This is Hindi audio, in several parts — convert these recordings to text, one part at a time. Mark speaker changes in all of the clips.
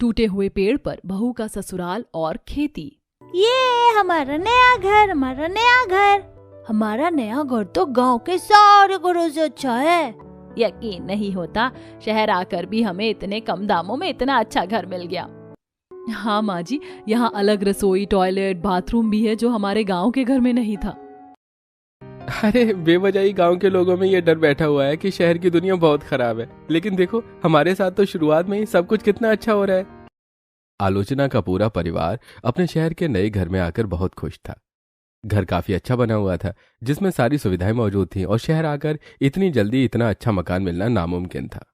Speaker 1: टूटे हुए पेड़ पर बहू का ससुराल और खेती।
Speaker 2: ये हमारा नया घर, हमारा नया घर। हमारा नया घर तो गांव के सारे घरों से अच्छा है।
Speaker 1: यकीन नहीं होता, शहर आकर भी हमें इतने कम दामों में इतना अच्छा घर मिल गया। हाँ माँ जी, यहाँ अलग रसोई, टॉयलेट, बाथरूम भी है जो हमारे गांव के घर में नहीं था।
Speaker 3: अरे बेवजह गांव के लोगों में ये डर बैठा हुआ है कि शहर की दुनिया बहुत खराब है, लेकिन देखो हमारे साथ तो शुरुआत में ही सब कुछ कितना अच्छा हो रहा है। आलोचना का पूरा परिवार अपने शहर के नए घर में आकर बहुत खुश था। घर काफी अच्छा बना हुआ था, जिसमें सारी सुविधाएं मौजूद थीं, और शहर आकर इतनी जल्दी इतना अच्छा मकान मिलना नामुमकिन था।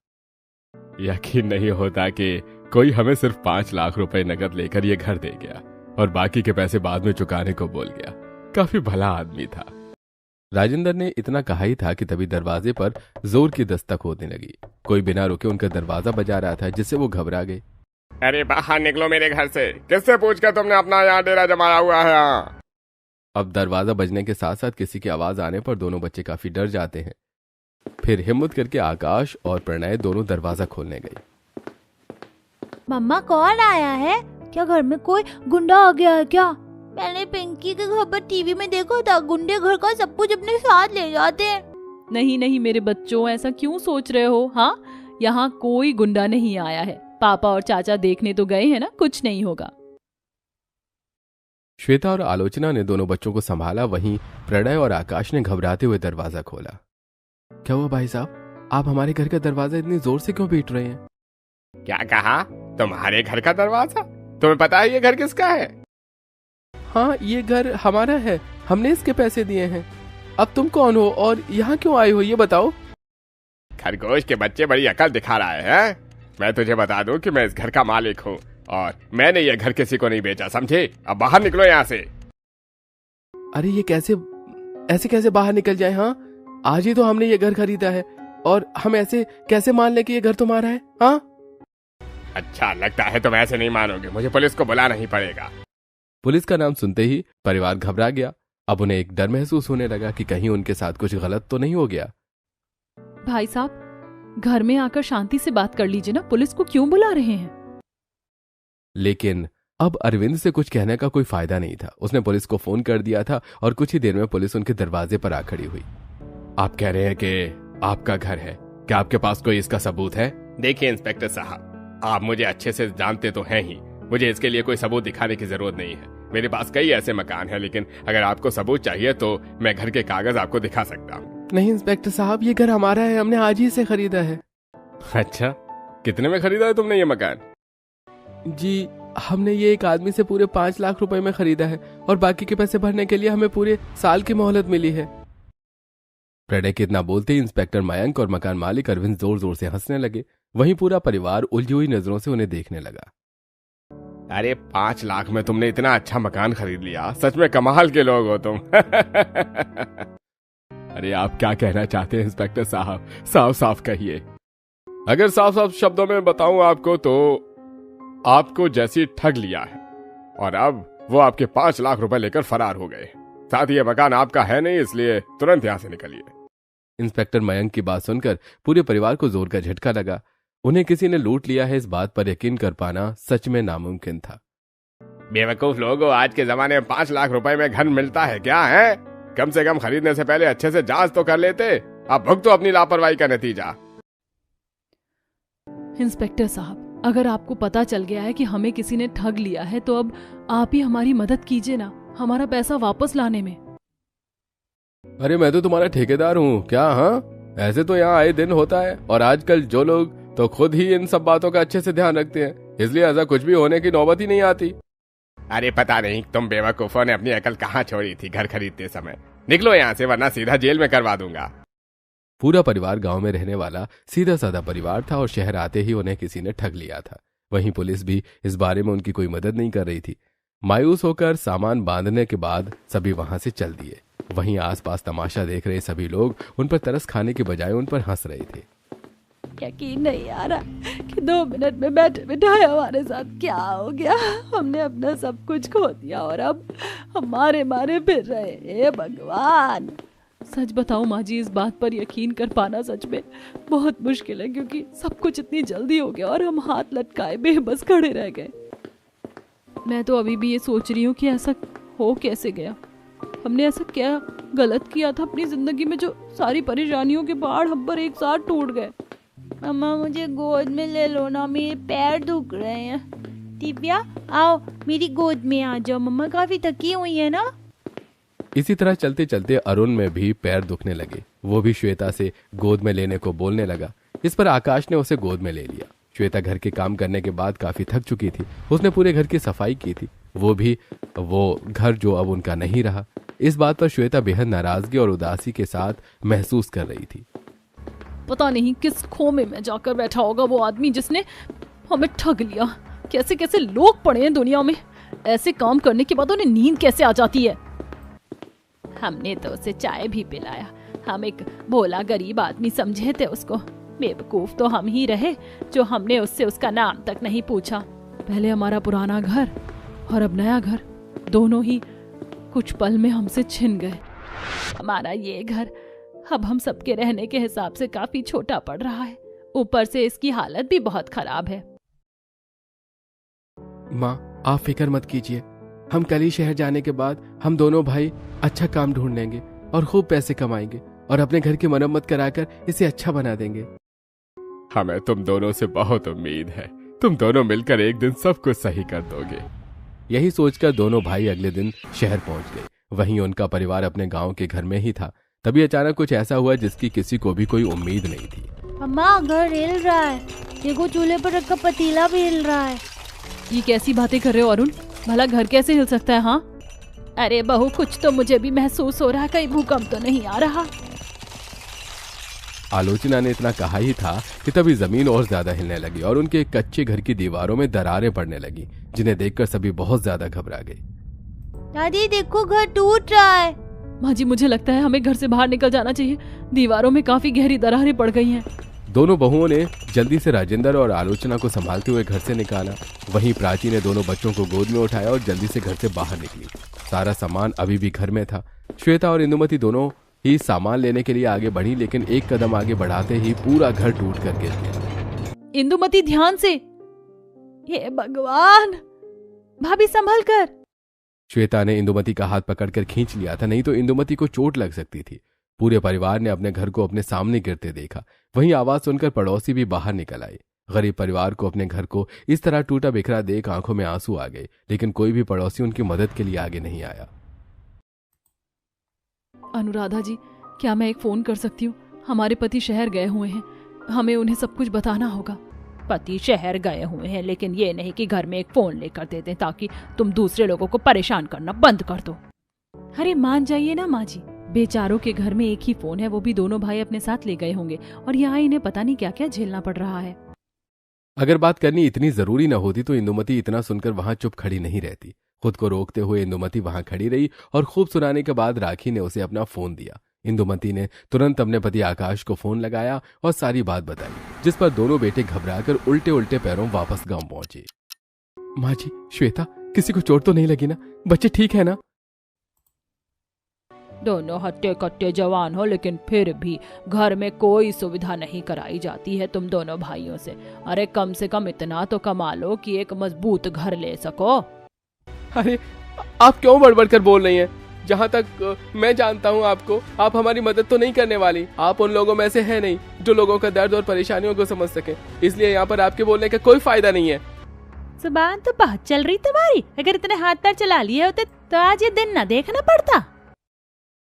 Speaker 3: यकीन नहीं होता कि कोई हमें सिर्फ 5 लाख रुपए नकद लेकर ये घर दे गया और बाकी के पैसे बाद में चुकाने को बोल गया। काफी भला आदमी था। राजेंद्र ने इतना कहा ही था कि तभी दरवाजे पर जोर की दस्तक होने लगी। कोई बिना रुके उनका दरवाजा बजा रहा था, जिससे वो घबरा गए।
Speaker 4: अरे बाहर निकलो मेरे घर से, किससे पूछकर तुमने अपना यहाँ डेरा जमाया हुआ है यहाँ?
Speaker 3: अब दरवाजा बजने के साथ साथ किसी की आवाज आने पर दोनों बच्चे काफी डर जाते हैं। फिर हिम्मत करके आकाश और प्रणय दोनों दरवाजा खोलने गए।
Speaker 2: मम्मा कौन आया है? क्या घर में कोई गुंडा आ गया है क्या? मैंने पिंकी के खबर टीवी में देखा था, गुंडे घर का सब कुछ अपने साथ ले जाते हैं।
Speaker 1: नहीं नहीं मेरे बच्चों, ऐसा क्यों सोच रहे हो? हाँ, यहाँ कोई गुंडा नहीं आया है। पापा और चाचा देखने तो गए हैं ना, कुछ नहीं होगा।
Speaker 3: श्वेता और आलोचना ने दोनों बच्चों को संभाला, वहीं प्रणय और आकाश ने घबराते हुए दरवाजा खोला। क्या हुआ भाई साहब, आप हमारे घर का दरवाजा इतनी जोर से क्यों पीट रहे हैं?
Speaker 4: क्या कहा? तुम्हारे घर का दरवाजा? तुम्हें पता है ये घर किसका है?
Speaker 3: हाँ, ये घर हमारा है, हमने इसके पैसे दिए हैं। अब तुम कौन हो और यहाँ क्यों आए हो, ये बताओ।
Speaker 4: खरगोश के बच्चे बड़ी अकल दिखा रहा है। मैं तुझे बता दूं कि मैं इस घर का मालिक हूँ और मैंने ये घर किसी को नहीं बेचा, समझे? अब बाहर निकलो यहाँ से।
Speaker 3: अरे ये ऐसे कैसे बाहर निकल जाए? हाँ, आज ही तो हमने ये घर खरीदा है और हम ऐसे कैसे मान ले कि ये घर तुम्हारा है? हाँ,
Speaker 4: अच्छा लगता है तुम ऐसे नहीं मानोगे, मुझे पुलिस को बुलाना ही पड़ेगा।
Speaker 3: पुलिस का नाम सुनते ही परिवार घबरा गया। अब उन्हें एक डर महसूस होने लगा कि कहीं उनके साथ कुछ गलत तो नहीं हो गया।
Speaker 1: भाई साहब, घर में आकर शांति से बात कर लीजिए ना, पुलिस को क्यों बुला रहे हैं?
Speaker 3: लेकिन अब अरविंद से कुछ कहने का कोई फायदा नहीं था। उसने पुलिस को फोन कर दिया था और कुछ ही देर में पुलिस उनके दरवाजे पर आ खड़ी हुई।
Speaker 4: आप कह रहे हैं कि आपका घर है, क्या आपके पास कोई इसका सबूत है? देखिए इंस्पेक्टर साहब, आप मुझे अच्छे से जानते तो हैं ही, मुझे इसके लिए कोई सबूत दिखाने की जरूरत नहीं है। मेरे पास कई ऐसे मकान हैं, लेकिन अगर आपको सबूत चाहिए तो मैं घर के कागज आपको दिखा सकता हूँ।
Speaker 3: नहीं इंस्पेक्टर साहब, ये घर हमारा है, हमने आज ही से खरीदा है।
Speaker 4: अच्छा, कितने में खरीदा है तुमने ये मकान?
Speaker 3: जी, हमने ये एक आदमी से पूरे 5 लाख रुपए में खरीदा है और बाकी के पैसे भरने के लिए हमें पूरे साल की मोहलत मिली है। प्रणय के इतना बोलते ही इंस्पेक्टर मयंक और मकान मालिक अरविंद जोर जोर से हंसने लगे। वहीं पूरा परिवार उलझी हुई नजरों से उन्हें देखने लगा।
Speaker 4: अरे 5 लाख में तुमने इतना अच्छा मकान खरीद लिया, सच में कमाल के लोग हो तुम। अरे आप क्या कहना चाहते हैं इंस्पेक्टर साहब, साफ साफ कहिए। अगर साफ साफ शब्दों में बताऊं आपको तो आपको जैसी ठग लिया है और अब वो आपके 5 लाख रुपए लेकर फरार हो गए। साथ ही ये मकान आपका है नहीं, इसलिए तुरंत यहां से निकलिए।
Speaker 3: इंस्पेक्टर मयंक की बात सुनकर पूरे परिवार को जोर का झटका लगा। उन्हें किसी ने लूट लिया है, इस बात पर यकीन कर पाना सच में नामुमकिन था।
Speaker 4: बेवकूफ लोगों, आज के जमाने में 5 लाख रुपए में घर मिलता है क्या है? कम से कम खरीदने से पहले अच्छे से जांच तो कर लेते। अब भुगतो अपनी लापरवाही का नतीजा।
Speaker 1: इंस्पेक्टर साहब, अगर आपको पता चल गया है कि हमें किसी ने ठग लिया है तो अब आप ही हमारी मदद कीजिए ना, हमारा पैसा वापस लाने में।
Speaker 3: अरे मैं तो तुम्हारा ठेकेदार हूँ क्या? हाँ, ऐसे तो यहाँ आए दिन होता है और आजकल जो लोग तो खुद ही इन सब बातों का अच्छे से ध्यान रखते हैं, इसलिए ऐसा कुछ भी होने की नौबत ही नहीं आती।
Speaker 4: अरे पता नहीं तुम बेवकूफों ने अपनी अकल कहाँ छोड़ी थी घर खरीदते समय। निकलो यहाँ से वरना सीधा जेल में करवा दूंगा।
Speaker 3: पूरा परिवार गांव में रहने वाला सीधा साधा परिवार था और शहर आते ही उन्हें किसी ने ठग लिया था। वहीं पुलिस भी इस बारे में उनकी कोई मदद नहीं कर रही थी। मायूस होकर सामान बांधने के बाद सभी वहां से चल दिए। वहीं आसपास तमाशा देख रहे सभी लोग उन पर तरस खाने के बजाय उन पर हंस रहे थे।
Speaker 1: यकीन नहीं आ रहा कि 2 मिनट में बैठे बिठाए हमारे साथ क्या हो गया। हमने अपना सब कुछ खो दिया और अब हमारे मारे फिर रहे। हे भगवान, सच बताऊं माँ जी, इस बात पर यकीन कर पाना सच में बहुत मुश्किल है, क्योंकि सब कुछ इतनी जल्दी हो गया और हम हाथ लटकाए बेबस खड़े रह गए। मैं तो अभी भी ये सोच रही हूँ कि ऐसा हो कैसे गया। हमने ऐसा क्या गलत किया था अपनी जिंदगी में जो सारी परेशानियों के पहाड़ हम पर एक साथ टूट गए।
Speaker 2: मम्मा मुझे गोद में ले लो ना, मेरे पैर दुख रहे हैं। दिव्या आओ मेरी गोद में आ जाओ, मम्मा काफी थकी हुई है ना।
Speaker 3: इसी तरह चलते चलते अरुण में भी पैर दुखने लगे। वो भी श्वेता से गोद में लेने को बोलने लगा। इस पर आकाश ने उसे गोद में ले लिया। श्वेता घर के काम करने के बाद काफी थक चुकी थी। उसने पूरे घर की सफाई की थी, वो घर जो अब उनका नहीं रहा। इस बात पर श्वेता बेहद नाराजगी और उदासी के साथ महसूस कर रही थी।
Speaker 1: पता नहीं किस खोमे में जाकर बैठा होगा वो आदमी जिसने हमें ठग लिया। कैसे कैसे लोग पड़े हैं दुनिया में, ऐसे काम करने के बाद उन्हें नींद कैसे आ जाती है। हमने तो उसे चाय भी पिलाया, हम एक भोला गरीब आदमी समझे थे उसको। बेवकूफ तो हम ही रहे जो हमने उससे उसका नाम तक नहीं पूछा। पहले हमारा पुराना घर और अब नया घर, दोनों ही कुछ पल में हमसे छिन गए। हमारा ये घर अब हम सबके रहने के हिसाब से काफी छोटा पड़ रहा है, ऊपर से इसकी हालत भी बहुत खराब है।
Speaker 3: माँ आप फिक्र मत कीजिए, हम कल ही शहर जाने के बाद हम दोनों भाई अच्छा काम ढूंढ लेंगे और खूब पैसे कमाएंगे और अपने घर की मरम्मत कराकर इसे अच्छा बना देंगे।
Speaker 4: हमें तुम दोनों से बहुत उम्मीद है, तुम दोनों मिलकर एक दिन सब कुछ सही कर दोगे।
Speaker 3: यही सोचकर दोनों भाई अगले दिन शहर पहुंच गए। वहीं उनका परिवार अपने गांव के घर में ही था। तभी अचानक कुछ ऐसा हुआ जिसकी किसी को भी कोई उम्मीद नहीं थी।
Speaker 2: मम्मा घर हिल रहा है, देखो चूल्हे पर रखा पतीला भी हिल रहा है।
Speaker 1: ये कैसी बातें कर रहे हो अरुण, भला घर कैसे हिल सकता है? हाँ अरे बहू, कुछ तो मुझे भी महसूस हो रहा है, कहीं भूकंप तो नहीं आ रहा।
Speaker 3: आलोचना ने इतना कहा ही था कि तभी जमीन और ज्यादा हिलने लगी और उनके कच्चे घर की दीवारों में दरारें पड़ने लगी, जिन्हें देखकर सभी बहुत ज्यादा घबरा गए।
Speaker 2: दादी देखो घर टूट रहा है।
Speaker 1: माँ जी मुझे लगता है हमें घर से बाहर निकल जाना चाहिए, दीवारों में काफी गहरी दरारें पड़ गई हैं।
Speaker 3: दोनों बहुओं ने जल्दी से राजेंद्र और आलोचना को संभालते हुए घर से निकाला। वहीं प्राची ने दोनों बच्चों को गोद में उठाया और जल्दी से घर से बाहर निकली। सारा सामान अभी भी घर में था। श्वेता और इंदुमती दोनों ही सामान लेने के लिए आगे बढ़ी, लेकिन एक कदम आगे बढ़ाते ही पूरा घर टूट कर गिर गया।
Speaker 1: इंदुमती ध्यान से, हे भगवान, भाभी संभल कर।
Speaker 3: श्वेता ने इंदुमती का हाथ पकड़कर खींच लिया था, नहीं तो इंदुमती को चोट लग सकती थी। पूरे परिवार ने अपने घर को अपने सामने गिरते देखा। वहीं आवाज सुनकर पड़ोसी भी बाहर निकल आए। गरीब परिवार को अपने घर को इस तरह टूटा बिखरा देख आंखों में आंसू आ गए, लेकिन कोई भी पड़ोसी उनकी मदद के लिए आगे नहीं आया।
Speaker 1: अनुराधा जी, क्या मैं एक फोन कर सकती हूँ? हमारे पति शहर गए हुए हैं, हमें उन्हें सब कुछ बताना होगा।
Speaker 2: पति शहर गए हुए हैं, लेकिन ये नहीं कि घर में एक फोन लेकर दे दें ताकि तुम दूसरे लोगों को परेशान करना बंद कर दो।
Speaker 1: अरे मान जाइए ना माँ जी, बेचारों के घर में एक ही फोन है, वो भी दोनों भाई अपने साथ ले गए होंगे और यहाँ इन्हें पता नहीं क्या क्या झेलना पड़ रहा है।
Speaker 3: अगर बात करनी इतनी जरूरी न होती तो इंदुमती इतना सुनकर वहां चुप खड़ी नहीं रहती। खुद को रोकते हुए इंदुमती वहां खड़ी रही और खूब सुनाने के बाद राखी ने उसे अपना फोन दिया। इंदुमती ने तुरंत अपने पति आकाश को फोन लगाया और सारी बात बताई, जिस पर दोनों बेटे घबराकर उल्टे उल्टे पैरों वापस गांव पहुंचे। माँ जी, श्वेता, किसी को चोट तो नहीं लगी ना? बच्चे ठीक है ना?
Speaker 2: दोनों हट्टे कट्टे जवान हो, लेकिन फिर भी घर में कोई सुविधा नहीं कराई जाती है तुम दोनों भाइयों से। अरे कम से कम इतना तो कमा लो कि एक मजबूत घर ले सको।
Speaker 3: अरे आप क्यों बड़बड़ कर बोल रही हैं? जहाँ तक मैं जानता हूँ आपको, आप हमारी मदद तो नहीं करने वाली। आप उन लोगों में से है नहीं जो लोगों का दर्द और परेशानियों को समझ सके, इसलिए यहाँ पर आपके बोलने का कोई फायदा नहीं है।
Speaker 2: जुबान तो बहुत चल रही तुम्हारी, अगर इतने हाथ पैर चला लिए होते तो आज ये दिन न देखना पड़ता।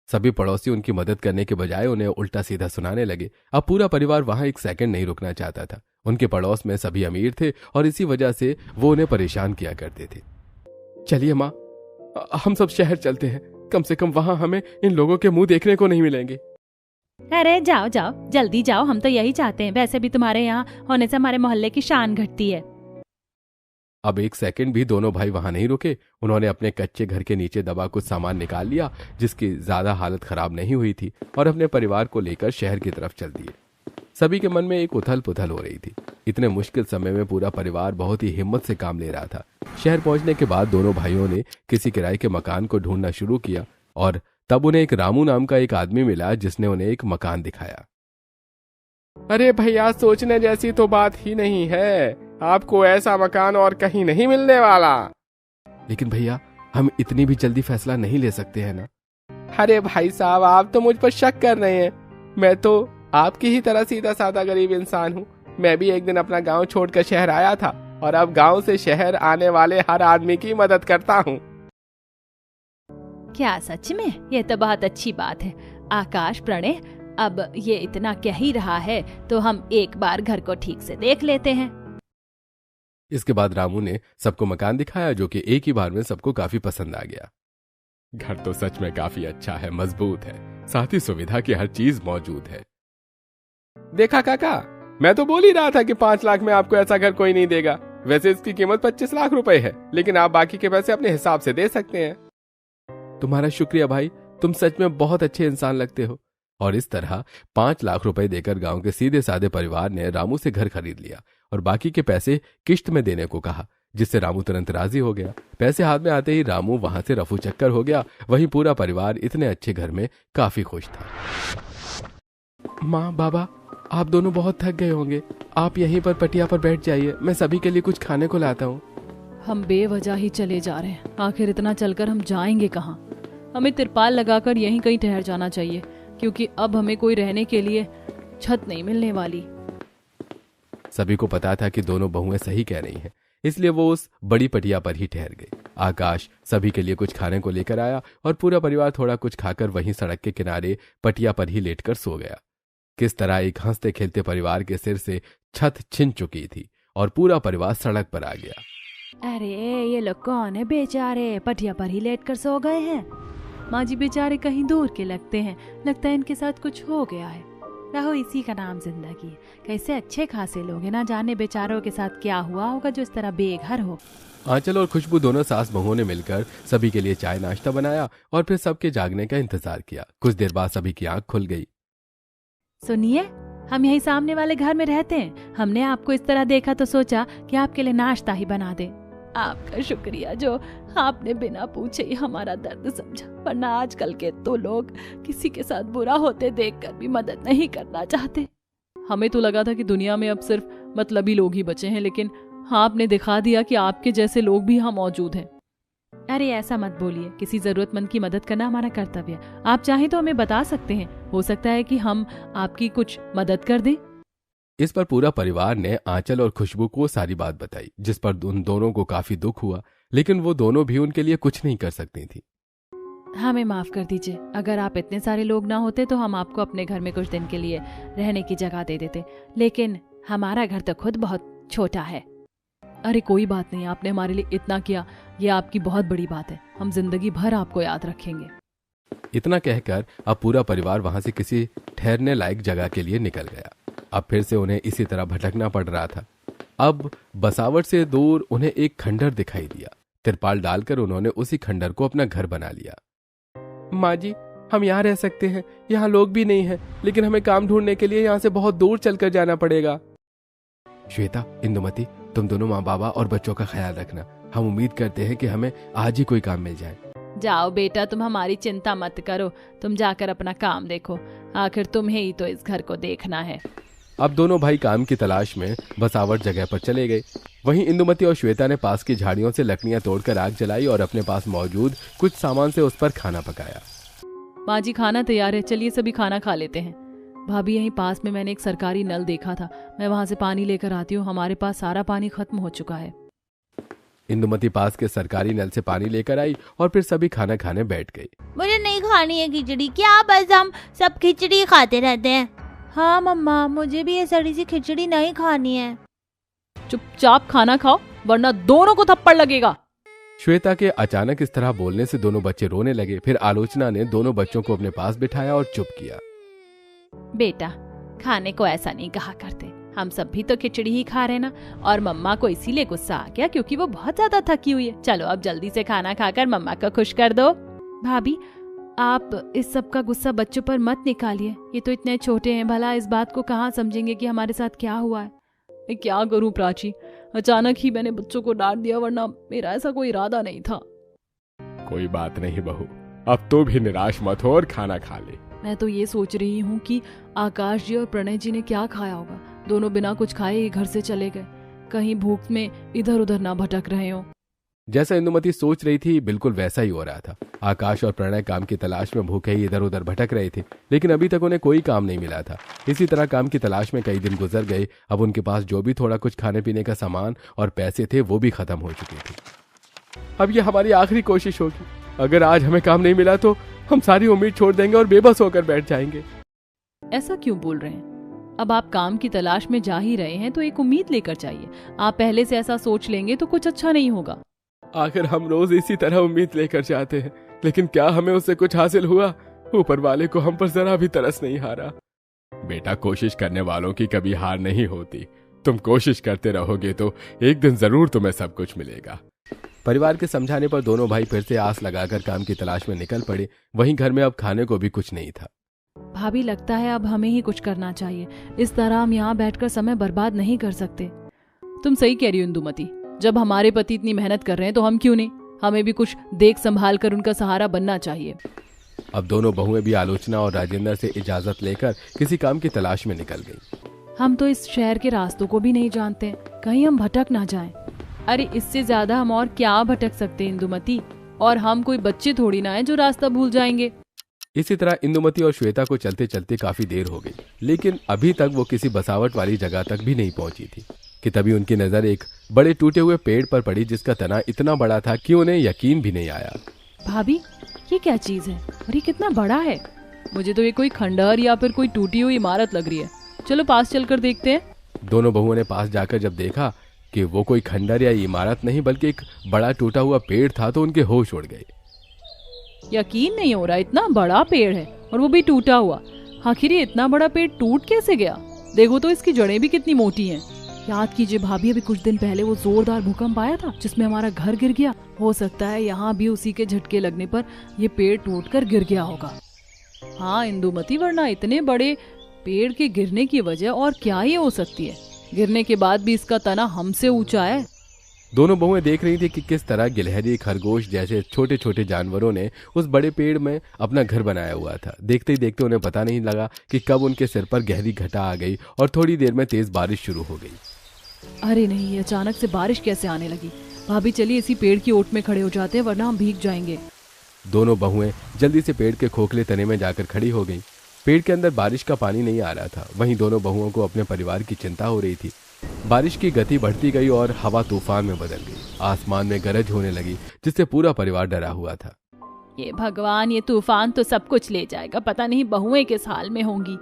Speaker 3: सभी पड़ोसी उनकी मदद करने के बजाय उन्हें उल्टा सीधा सुनाने लगे। अब पूरा परिवार वहां एक सेकंड नहीं रुकना चाहता था। उनके पड़ोस में सभी अमीर थे और इसी वजह से वो उन्हें परेशान किया करते थे। चलिए माँ, हम सब शहर चलते हैं, कम से कम वहां हमें इन लोगों के मुंह देखने को नहीं मिलेंगे।
Speaker 2: अरे जाओ जाओ, जल्दी जाओ, हम तो यही चाहते हैं। वैसे भी तुम्हारे यहाँ होने से हमारे मोहल्ले की शान घटती है।
Speaker 3: अब एक सेकंड भी दोनों भाई वहां नहीं रुके। उन्होंने अपने कच्चे घर के नीचे दबा कुछ सामान निकाल लिया, जिसकी ज्यादा हालत खराब नहीं हुई थी, और अपने परिवार को लेकर शहर की तरफ चल दिए। सभी के मन में एक उथल पुथल हो रही थी। इतने मुश्किल समय में पूरा परिवार बहुत ही हिम्मत से काम ले रहा था। शहर पहुंचने के बाद दोनों भाइयों ने किसी किराए के मकान को ढूंढना शुरू किया और तब उन्हें एक रामू नाम का एक आदमी मिला जिसने उन्हें एक मकान दिखाया।
Speaker 4: अरे भैया, सोचने जैसी तो बात ही नहीं है। आपको ऐसा मकान और कहीं नहीं मिलने वाला।
Speaker 3: लेकिन भैया, हम इतनी भी जल्दी फैसला नहीं ले सकते हैं ना।
Speaker 4: अरे भाई साहब, आप तो मुझ पर शक कर रहे हैं। मैं तो आपकी ही तरह सीधा साधा गरीब इंसान हूँ। मैं भी एक दिन अपना गांव छोड़कर शहर आया था और अब गांव से शहर आने वाले हर आदमी की मदद करता हूँ।
Speaker 1: क्या सच में? ये तो बहुत अच्छी बात है। आकाश, प्रणय, अब ये इतना कह ही रहा है तो हम एक बार घर को ठीक से देख लेते हैं।
Speaker 3: इसके बाद रामू ने सबको मकान दिखाया जो कि एक ही बार में सबको काफी पसंद आ गया।
Speaker 4: घर तो सच में काफी अच्छा है, मजबूत है, साथ ही सुविधा की हर चीज मौजूद है। देखा काका, मैं तो बोल ही रहा था कि 5 लाख में आपको ऐसा घर कोई नहीं देगा। वैसे इसकी कीमत 25 लाख रुपए है, लेकिन आप बाकी के पैसे अपने हिसाब से दे सकते हैं।
Speaker 3: तुम्हारा शुक्रिया भाई, तुम सच में बहुत अच्छे इंसान लगते हो। और इस तरह 5 लाख रुपए देकर गांव के सीधे साधे परिवार ने रामू से घर खरीद लिया और बाकी के पैसे किश्त में देने को कहा, जिससे रामू तुरंत राजी हो गया। पैसे हाथ में आते ही रामू वहां से रफू चक्कर हो गया। वहीं पूरा परिवार इतने अच्छे घर में काफी खुश था।
Speaker 4: माँ, बाबा, आप दोनों बहुत थक गए होंगे। आप यहीं पर पटिया पर बैठ जाइए, मैं सभी के लिए कुछ खाने को लाता हूँ।
Speaker 1: हम बेवजह ही चले जा रहे हैं। आखिर इतना चलकर हम जाएंगे कहाँ? हमें तिरपाल लगाकर यहीं कहीं ठहर जाना चाहिए, क्योंकि अब हमें कोई रहने के लिए छत नहीं मिलने वाली।
Speaker 3: सभी को पता था कि दोनों बहुएं सही कह रही हैं, इसलिए वो उस बड़ी पटिया पर ही ठहर गई। आकाश सभी के लिए कुछ खाने को लेकर आया और पूरा परिवार थोड़ा कुछ खाकर वहीं सड़क के किनारे पटिया पर ही लेटकर सो गया। किस तरह एक हंसते खेलते परिवार के सिर से छत छिन चुकी थी और पूरा परिवार सड़क पर आ गया।
Speaker 1: अरे ये लोग कौन है बेचारे, पटिया पर ही लेटकर सो गए हैं। माँ जी बेचारे कहीं दूर के लगते हैं, लगता है इनके साथ कुछ हो गया है। रहो, इसी का नाम जिंदगी है। कैसे अच्छे खासे लोग हैं, ना जाने बेचारों के साथ क्या हुआ होगा जो इस तरह बेघर हो।
Speaker 3: आंचल और खुशबू दोनों सास बहुओं ने मिलकर सभी के लिए चाय नाश्ता बनाया और फिर सबके जागने का इंतजार किया। कुछ देर बाद सभी की आंख खुल गई।
Speaker 1: सुनिए, हम यही सामने वाले घर में रहते हैं। हमने आपको इस तरह देखा तो सोचा कि आपके लिए नाश्ता ही बना दे। आपका शुक्रिया जो आपने बिना पूछे ही हमारा दर्द समझा, वरना आजकल के तो लोग किसी के साथ बुरा होते देखकर भी मदद नहीं करना चाहते। हमें तो लगा था कि दुनिया में अब सिर्फ मतलबी लोग ही बचे हैं, लेकिन आपने दिखा दिया कि आपके जैसे लोग भी यहाँ मौजूद हैं। अरे ऐसा मत बोलिए, किसी जरूरतमंद की मदद करना हमारा कर्तव्य है। आप चाहें तो हमें बता सकते हैं, हो सकता है कि हम आपकी कुछ मदद कर दें।
Speaker 3: इस पर पूरा परिवार ने आंचल और खुशबू को सारी बात बताई, जिस पर उन दोनों को काफी दुख हुआ, लेकिन वो दोनों भी उनके लिए कुछ नहीं कर सकती थी।
Speaker 1: हमें माफ कर दीजिए, अगर आप इतने सारे लोग ना होते तो हम आपको अपने घर में कुछ दिन के लिए रहने की जगह दे देते, लेकिन हमारा घर तो खुद बहुत छोटा है। अरे कोई बात नहीं, आपने हमारे लिए इतना किया, ये आपकी बहुत बड़ी बात है। हम जिंदगी भर आपको याद रखेंगे।
Speaker 3: इतना कहकर अब पूरा परिवार वहां से किसी ठहरने लायक जगह के लिए निकल गया। अब फिर से उन्हें इसी तरह भटकना पड़ रहा था। अब बसावट से दूर उन्हें एक खंडर दिखाई दिया। तिरपाल डालकर उन्होंने उसी खंडर को अपना घर बना लिया।
Speaker 4: माँ जी, हम यहाँ रह सकते हैं, यहाँ लोग भी नहीं हैं, लेकिन हमें काम ढूंढने के लिए यहाँ से बहुत दूर चलकर जाना पड़ेगा।
Speaker 3: श्वेता, इंदुमती, तुम दोनों माँ बाबा और बच्चों का ख्याल रखना। हम उम्मीद करते हैं कि हमें आज ही कोई काम मिल जाए।
Speaker 1: जाओ बेटा, तुम हमारी चिंता मत करो, तुम जाकर अपना काम देखो, आखिर तुम्हें ही तो इस घर को देखना है।
Speaker 3: अब दोनों भाई काम की तलाश में बसावट जगह पर चले गए। वहीं इंदुमती और श्वेता ने पास की झाड़ियों से लकड़ियां तोड़कर आग जलाई और अपने पास मौजूद कुछ सामान से उस पर खाना पकाया।
Speaker 1: माँ जी, खाना तैयार है, चलिए सभी खाना खा लेते हैं। भाभी, यहीं पास में मैंने एक सरकारी नल देखा था, मैं वहां से पानी लेकर आती हूँ। हमारे पास सारा पानी खत्म हो चुका है।
Speaker 3: इंदुमती पास के सरकारी नल से पानी लेकर आई और फिर सभी खाना खाने बैठ गई।
Speaker 2: मुझे नहीं खानी है खिचड़ी, क्या बस हम सब खिचड़ी खाते रहते हैं? हाँ मम्मा, मुझे भी ये सड़ी सी खिचड़ी नहीं खानी है।
Speaker 1: चुपचाप खाना खाओ, वरना दोनों को थप्पड़ लगेगा।
Speaker 3: श्वेता के अचानक इस तरह बोलने से दोनों बच्चे रोने लगे। फिर आलोचना ने दोनों बच्चों को अपने पास बिठाया और चुप किया।
Speaker 1: बेटा, खाने को ऐसा नहीं कहा करते, हम सब भी तो खिचड़ी ही खा रहे ना, और मम्मा को इसीलिए गुस्सा आ गया क्योंकि वो बहुत ज्यादा थकी हुई है। चलो अब जल्दी से खाना खाकर मम्मा को खुश कर दो। भाभी, आप इस सब का गुस्सा बच्चों पर मत निकालिए, ये तो इतने छोटे हैं, भला इस बात को कहाँ समझेंगे कि हमारे साथ क्या हुआ है। मैं क्या करूं प्राची, अचानक ही मैंने बच्चों को डांट दिया, वरना मेरा ऐसा कोई इरादा नहीं था।
Speaker 4: कोई बात नहीं बहू, अब तो भी निराश मत हो और खाना खा ले।
Speaker 1: मैं तो ये सोच रही हूँ कि आकाश जी और प्रणय जी ने क्या खाया होगा। दोनों बिना कुछ खाए ही घर से चले गए, कहीं भूख में इधर उधर ना भटक रहे हो।
Speaker 3: जैसा इंदुमती सोच रही थी बिल्कुल वैसा ही हो रहा था। आकाश और प्रणय काम की तलाश में भूखे ही इधर उधर भटक रहे थे, लेकिन अभी तक उन्हें कोई काम नहीं मिला था। इसी तरह काम की तलाश में कई दिन गुजर गए। अब उनके पास जो भी थोड़ा कुछ खाने पीने का सामान और पैसे थे वो भी खत्म हो चुके थे। अब ये हमारी आखिरी कोशिश होगी। अगर आज हमें काम नहीं मिला तो हम सारी उम्मीद छोड़ देंगे और बेबस होकर बैठ जाएंगे।
Speaker 1: ऐसा क्यों बोल रहे हैं? अब आप काम की तलाश में जा ही रहे हैं तो एक उम्मीद लेकर चाहिए। आप पहले से ऐसा सोच लेंगे तो कुछ अच्छा नहीं होगा।
Speaker 3: आखिर हम रोज इसी तरह उम्मीद लेकर जाते हैं, लेकिन क्या हमें उससे कुछ हासिल हुआ? ऊपर वाले को हम पर जरा भी तरस नहीं आ रहा।
Speaker 4: बेटा, कोशिश करने वालों की कभी हार नहीं होती। तुम कोशिश करते रहोगे तो एक दिन जरूर तुम्हें सब कुछ मिलेगा।
Speaker 3: परिवार के समझाने पर दोनों भाई फिर से आस लगाकर काम की तलाश में निकल पड़े। वहीं घर में अब खाने को भी कुछ नहीं था।
Speaker 1: भाभी, लगता है अब हमें ही कुछ करना चाहिए। इस तरह हम यहाँ बैठकर समय बर्बाद नहीं कर सकते। तुम सही कह रही हो इंदुमती। जब हमारे पति इतनी मेहनत कर रहे हैं तो हम क्यों नहीं? हमें भी कुछ देख संभाल कर उनका सहारा बनना चाहिए।
Speaker 3: अब दोनों बहुएं भी आलोचना और राजेंद्र से इजाजत लेकर किसी काम की तलाश में निकल गई।
Speaker 1: हम तो इस शहर के रास्तों को भी नहीं जानते, कहीं हम भटक ना जाएं। अरे इससे ज्यादा हम और क्या भटक सकते हैं इंदुमती? और हम कोई बच्चे थोड़ी ना है जो रास्ता भूल जाएंगे।
Speaker 3: इसी तरह इंदुमती और श्वेता को चलते चलते काफी देर हो गई, लेकिन अभी तक वो किसी बसावट वाली जगह तक भी नहीं पहुंची थी कि तभी उनकी नजर एक बड़े टूटे हुए पेड़ पर पड़ी, जिसका तना इतना बड़ा था कि उन्हें यकीन भी नहीं आया।
Speaker 1: भाभी, ये क्या चीज है और ये कितना बड़ा है? मुझे तो ये कोई खंडहर या फिर कोई टूटी हुई इमारत लग रही है। चलो पास चलकर देखते हैं।
Speaker 3: दोनों बहुओं ने पास जाकर जब देखा कि वो कोई खंडहर या इमारत नहीं बल्कि एक बड़ा टूटा हुआ पेड़ था तो उनके होश उड़ गए।
Speaker 1: यकीन नहीं हो रहा, इतना बड़ा पेड़ है और वो भी टूटा हुआ। आखिर ये इतना बड़ा पेड़ टूट कैसे गया? देखो तो इसकी जड़ें भी कितनी मोटी हैं। याद कीजिए भाभी, अभी कुछ दिन पहले वो जोरदार भूकंप आया था जिसमें हमारा घर गिर गया। हो सकता है यहाँ भी उसी के झटके लगने पर ये पेड़ टूटकर गिर गया होगा। हाँ इंदुमती, वरना इतने बड़े पेड़ के गिरने की वजह और क्या ही हो सकती है? गिरने के बाद भी इसका तना हमसे ऊंचा है।
Speaker 3: दोनों बहुएं देख रही थी कि किस तरह गिलहरी, खरगोश जैसे छोटे छोटे जानवरों ने उस बड़े पेड़ में अपना घर बनाया हुआ था। देखते ही देखते उन्हें पता नहीं लगा कि कब उनके सिर पर गहरी घटा आ गई और थोड़ी देर में तेज बारिश शुरू हो गई।
Speaker 1: अरे नहीं, अचानक से बारिश कैसे आने लगी? भाभी चलिए इसी पेड़ की ओट में खड़े हो जाते हैं, वरना हम भीग जाएंगे।
Speaker 3: दोनों बहुएं जल्दी से पेड़ के खोखले तने में जाकर खड़ी हो गईं। पेड़ के अंदर बारिश का पानी नहीं आ रहा था। वहीं दोनों बहुओं को अपने परिवार की चिंता हो रही थी। बारिश की गति बढ़ती गई और हवा तूफान में बदल गई। आसमान में गरज होने लगी, जिससे पूरा परिवार डरा हुआ था।
Speaker 1: ये भगवान, ये तूफान तो सब कुछ ले जाएगा। पता नहीं बहुएं किस हाल में होंगी।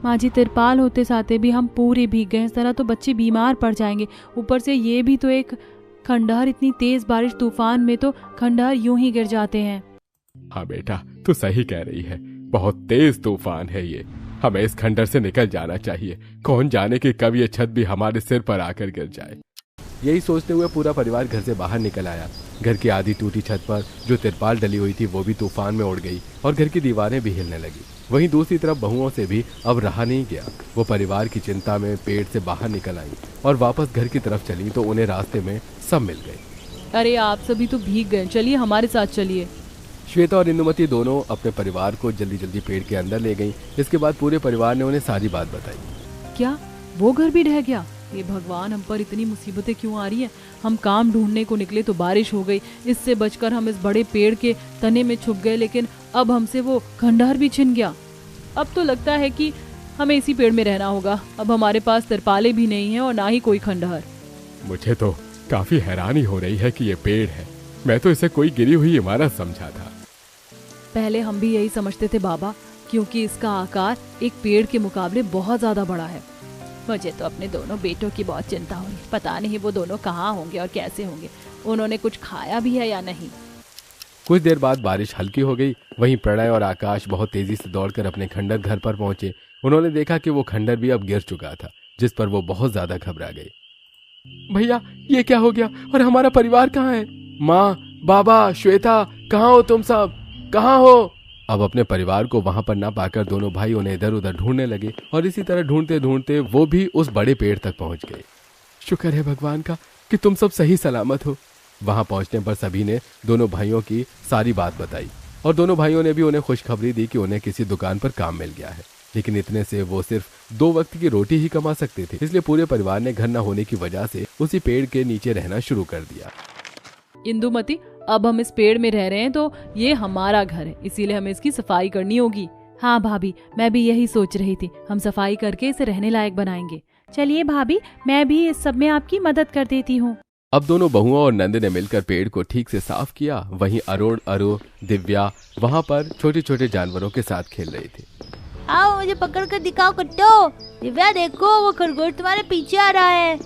Speaker 1: माँ जी, तिरपाल होते साथे भी हम पूरे भीग गए। इस तरह तो बच्चे बीमार पड़ जाएंगे। ऊपर से ये भी तो एक खंडहर। इतनी तेज बारिश तूफान में तो खंडहर यूं ही गिर जाते हैं।
Speaker 4: हाँ बेटा, तू सही कह रही है। बहुत तेज तूफान है ये। हमें इस खंडहर से निकल जाना चाहिए। कौन जाने कि कब ये छत भी हमारे सिर पर आकर गिर जाए।
Speaker 3: यही सोचते हुए पूरा परिवार घर से बाहर निकल आया। घर की आधी टूटी छत पर जो तिरपाल डली हुई थी वो भी तूफान में उड़ गई और घर की दीवारें भी हिलने लगी। वहीं दूसरी तरफ बहुओं से भी अब रहा नहीं गया। वो परिवार की चिंता में पेड़ से बाहर निकल आई और वापस घर की तरफ चली तो उन्हें रास्ते में सब मिल गए।
Speaker 1: अरे आप सभी तो भीग गए, चलिए हमारे साथ चलिए।
Speaker 3: श्वेता और इंदुमती दोनों अपने परिवार को जल्दी जल्दी पेड़ के अंदर ले गईं। इसके बाद पूरे परिवार ने उन्हें सारी बात बताई।
Speaker 1: क्या वो घर भी ढह गया? ये भगवान, हम पर इतनी मुसीबतें क्यों आ रही हैं? हम काम ढूंढने को निकले तो बारिश हो गई। इससे बचकर हम इस बड़े पेड़ के तने में छुप गए, लेकिन अब हमसे वो खंडहर भी छिन गया। अब तो लगता है कि हमें इसी पेड़ में रहना होगा। अब हमारे पास तिरपालें भी नहीं है और ना ही कोई खंडहर।
Speaker 4: मुझे तो काफी हैरानी हो रही है कि ये पेड़ है। मैं तो इसे कोई गिरी हुई इमारत समझा था।
Speaker 1: पहले हम भी यही समझते थे बाबा, क्योंकि इसका आकार एक पेड़ के मुकाबले बहुत ज्यादा बड़ा है। मुझे तो अपने दोनों बेटों की बहुत चिंता हो रही। पता नहीं वो दोनों कहाँ होंगे और कैसे होंगे। उन्होंने कुछ खाया भी है या नहीं।
Speaker 3: कुछ देर बाद बारिश हल्की हो गई। वहीं प्रणय और आकाश बहुत तेजी से दौड़कर अपने खंडहर घर पर पहुंचे। उन्होंने देखा कि वो खंडहर भी अब गिर चुका था, जिस पर वो बहुत ज्यादा घबरा गए। भैया, ये क्या हो गया और हमारा परिवार कहाँ है? माँ, बाबा, श्वेता, कहाँ हो तुम सब? कहाँ हो? अब अपने परिवार को वहां पर ना पाकर दोनों भाई उन्हें इधर उधर ढूंढने लगे और इसी तरह ढूंढते ढूंढते वो भी उस बड़े पेड़ तक पहुंच गए। शुक्र है भगवान का कि तुम सब सही सलामत हो। वहां पहुंचने पर सभी ने दोनों भाइयों की सारी बात बताई। और दोनों भाइयों ने भी उन्हें खुशखबरी दी कि उन्हें किसी दुकान पर काम मिल गया है। लेकिन इतने से वो सिर्फ 2 वक्त की रोटी ही कमा सकते थे, इसलिए पूरे परिवार ने घर न होने की वजह से उसी पेड़ के नीचे रहना शुरू कर दिया।
Speaker 1: इंदुमती, अब हम इस पेड़ में रह रहे हैं तो ये हमारा घर है, इसीलिए हमें इसकी सफाई करनी होगी।
Speaker 2: हाँ भाभी, मैं भी यही सोच रही थी, हम सफाई करके इसे रहने लायक बनाएंगे। चलिए भाभी, मैं भी इस सब में आपकी मदद कर देती हूँ।
Speaker 3: अब दोनों बहुओं और नंद ने मिलकर पेड़ को ठीक से साफ किया। वहीं अरुण, अरु, दिव्या वहां पर छोटे छोटे जानवरों के साथ खेल रहे थे।
Speaker 2: आओ मुझे पकड़ कर दिखाओ कुत्तो। दिव्या देखो, वो खरगोश तुम्हारे पीछे आ रहा है।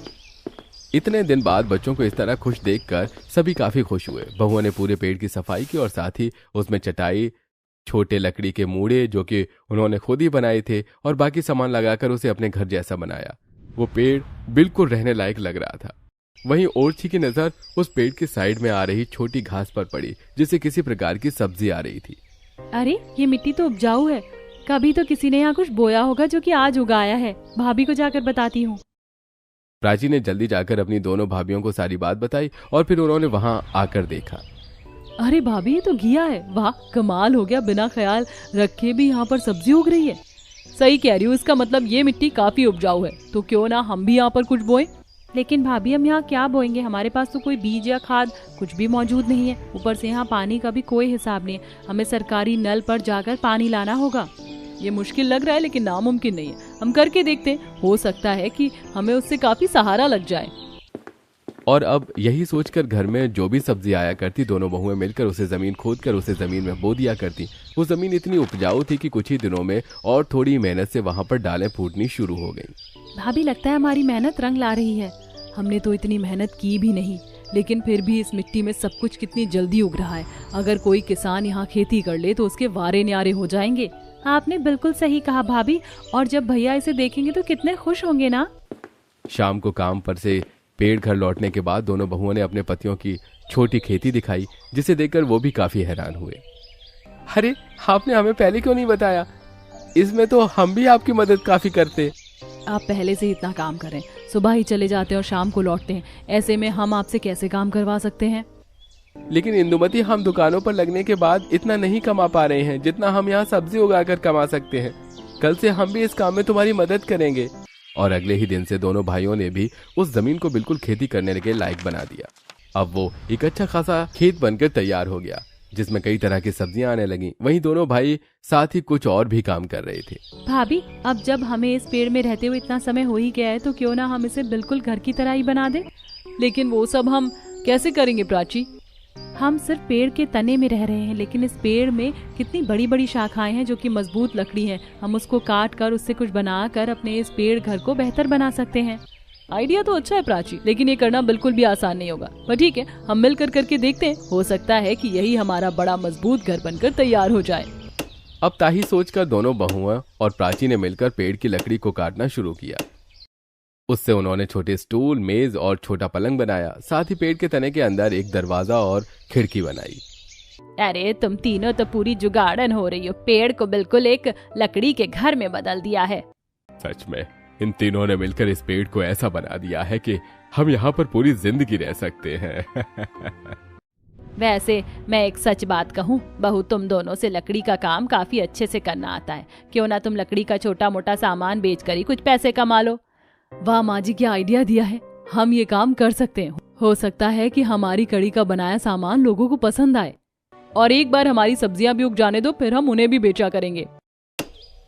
Speaker 3: इतने दिन बाद बच्चों को इस तरह खुश देखकर सभी काफी खुश हुए। बहुओं ने पूरे पेड़ की सफाई की और साथ ही उसमें चटाई, छोटे लकड़ी के मूड़े जो कि उन्होंने खुद ही बनाए थे और बाकी सामान लगाकर उसे अपने घर जैसा बनाया। वो पेड़ बिल्कुल रहने लायक लग रहा था। वहीं ओरछी की नजर उस पेड़ की साइड में आ रही छोटी घास पर पड़ी जिससे किसी प्रकार की सब्जी आ रही थी।
Speaker 1: अरे ये मिट्टी तो उपजाऊ है, कभी तो किसी ने यहाँ कुछ बोया होगा जो कि आज उगाया है। भाभी को जाकर बताती हूँ।
Speaker 3: प्राची ने जल्दी जाकर अपनी दोनों भाभियों को सारी बात बताई और फिर उन्होंने वहां आकर देखा।
Speaker 1: अरे भाभी, ये तो घिया है। वाह, कमाल हो गया, बिना ख्याल रखे भी यहाँ पर सब्जी उग रही है। सही कह रही हूँ, इसका मतलब ये मिट्टी काफी उपजाऊ है, तो क्यों ना हम भी यहाँ पर कुछ बोएं।
Speaker 2: लेकिन भाभी, हम यहाँ क्या बोएंगे? हमारे पास तो कोई बीज या खाद कुछ भी मौजूद नहीं है। ऊपर से यहाँ पानी का भी कोई हिसाब नहीं है। हमें सरकारी नल पर जाकर पानी लाना होगा।
Speaker 1: ये मुश्किल लग रहा है लेकिन नामुमकिन नहीं है। हम करके देखते हैं, हो सकता है कि हमें उससे काफी सहारा लग जाए।
Speaker 3: और अब यही सोचकर घर में जो भी सब्जी आया करती, दोनों बहुएं मिलकर उसे जमीन खोदकर उसे जमीन में बो दिया करती। वो जमीन इतनी उपजाऊ थी कि कुछ ही दिनों में और थोड़ी मेहनत से वहां पर डालें फूटनी शुरू हो गई।
Speaker 1: भाभी, लगता है हमारी मेहनत रंग ला रही है। हमने तो इतनी मेहनत की भी नहीं, लेकिन फिर भी इस मिट्टी में सब कुछ कितनी जल्दी उग रहा है। अगर कोई किसान यहाँ खेती कर ले तो उसके वारे न्यारे हो जाएंगे।
Speaker 2: आपने बिल्कुल सही कहा भाभी, और जब भैया इसे देखेंगे तो कितने खुश होंगे ना।
Speaker 3: शाम को काम पर से पेड़ घर लौटने के बाद दोनों बहुओं ने अपने पतियों की छोटी खेती दिखाई, जिसे देखकर वो भी काफी हैरान हुए। अरे, आपने हमें पहले क्यों नहीं बताया? इसमें तो हम भी आपकी मदद काफी करते।
Speaker 1: आप पहले से इतना काम करें, सुबह ही चले जाते हैं और शाम को लौटते हैं। ऐसे में हम आपसे कैसे काम करवा सकते हैं?
Speaker 3: लेकिन इंदुमती, हम दुकानों पर लगने के बाद इतना नहीं कमा पा रहे हैं जितना हम यहाँ सब्जी उगाकर कमा सकते हैं। कल से हम भी इस काम में तुम्हारी मदद करेंगे। और अगले ही दिन से दोनों भाइयों ने भी उस जमीन को बिल्कुल खेती करने के लायक बना दिया। अब वो एक अच्छा खासा खेत बनकर तैयार हो गया जिसमें कई तरह की सब्जियां आने लगी। वहीं दोनों भाई साथ ही कुछ और भी काम कर रहे थे।
Speaker 2: भाभी, अब जब हमें इस पेड़ में रहते हुए इतना समय हो ही गया है तो क्यों ना हम इसे बिल्कुल घर की तरह ही बना दें।
Speaker 1: लेकिन वो सब हम कैसे करेंगे प्राची?
Speaker 2: हम सिर्फ पेड़ के तने में रह रहे हैं, लेकिन इस पेड़ में कितनी बड़ी बड़ी शाखाएं हैं जो कि मजबूत लकड़ी हैं। हम उसको काट कर उससे कुछ बनाकर अपने इस पेड़ घर को बेहतर बना सकते हैं।
Speaker 1: आइडिया तो अच्छा है प्राची, लेकिन ये करना बिल्कुल भी आसान नहीं होगा। पर ठीक है, हम मिलकर करके देखते हैं, हो सकता है कि यही हमारा बड़ा मजबूत घर बनकर तैयार हो जाए।
Speaker 3: अब ताही सोचकर दोनों बहुओं और प्राची ने मिलकर पेड़ की लकड़ी को काटना शुरू किया। उससे उन्होंने छोटे स्टूल, मेज और छोटा पलंग बनाया। साथ ही पेड़ के तने के अंदर एक दरवाजा और खिड़की बनाई।
Speaker 2: अरे तुम तीनों तो पूरी जुगाड़न हो रही हो। पेड़ को बिल्कुल एक लकड़ी के घर में बदल दिया है।
Speaker 4: सच में इन तीनों ने मिलकर इस पेड़ को ऐसा बना दिया है कि हम यहाँ पर पूरी जिंदगी रह सकते हैं।
Speaker 2: वैसे मैं एक सच बात कहूँ बहू, तुम दोनों से लकड़ी का काम काफी अच्छे से करना आता है। क्यों ना तुम लकड़ी का छोटा मोटा सामान बेचकर ही कुछ पैसे कमा लो।
Speaker 1: वाह माँ जी, क्या आइडिया दिया है। हम ये काम कर सकते हैं। हो सकता है कि हमारी कड़ी का बनाया सामान लोगों को पसंद आए, और एक बार हमारी सब्जियां भी उग जाने दो, फिर हम उन्हें भी बेचा करेंगे।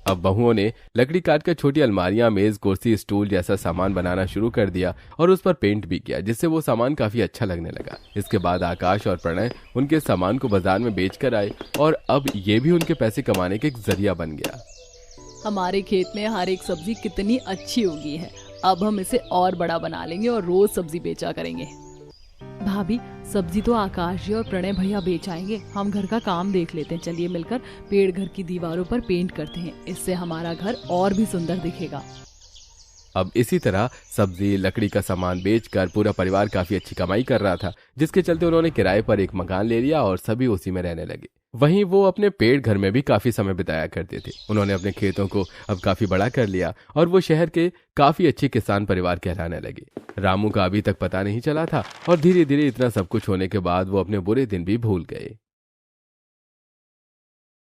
Speaker 3: अब बहुओं ने लकड़ी काटकर छोटी अलमारियां, मेज, कुर्सी, स्टूल जैसा सामान बनाना शुरू कर दिया और उस पर पेंट भी किया, जिससे वो सामान काफी अच्छा लगने लगा। इसके बाद आकाश और प्रणय उनके सामान को बाजार में बेचकर आए और अब ये भी उनके पैसे कमाने का एक जरिया बन गया।
Speaker 1: हमारे खेत में हर एक सब्जी कितनी अच्छी उगी है। अब हम इसे और बड़ा बना लेंगे और रोज सब्जी बेचा करेंगे। भाभी, सब्जी तो आकाश जी और प्रणय भैया बेच आएंगे। हम घर का काम देख लेते हैं। चलिए मिलकर पेड़ घर की दीवारों पर पेंट करते हैं, इससे हमारा घर और भी सुंदर दिखेगा।
Speaker 3: अब इसी तरह सब्जी, लकड़ी का सामान बेचकर पूरा परिवार काफी अच्छी कमाई कर रहा था, जिसके चलते उन्होंने किराए पर एक मकान ले लिया और सभी उसी में रहने लगे। वहीं वो अपने पेड़ घर में भी काफी समय बिताया करते थे। उन्होंने अपने खेतों को अब काफी बड़ा कर लिया और वो शहर के काफी अच्छे किसान परिवार कहलाने लगे। रामू का अभी तक पता नहीं चला था और धीरे धीरे इतना सब कुछ होने के बाद वो अपने बुरे दिन भी भूल गए।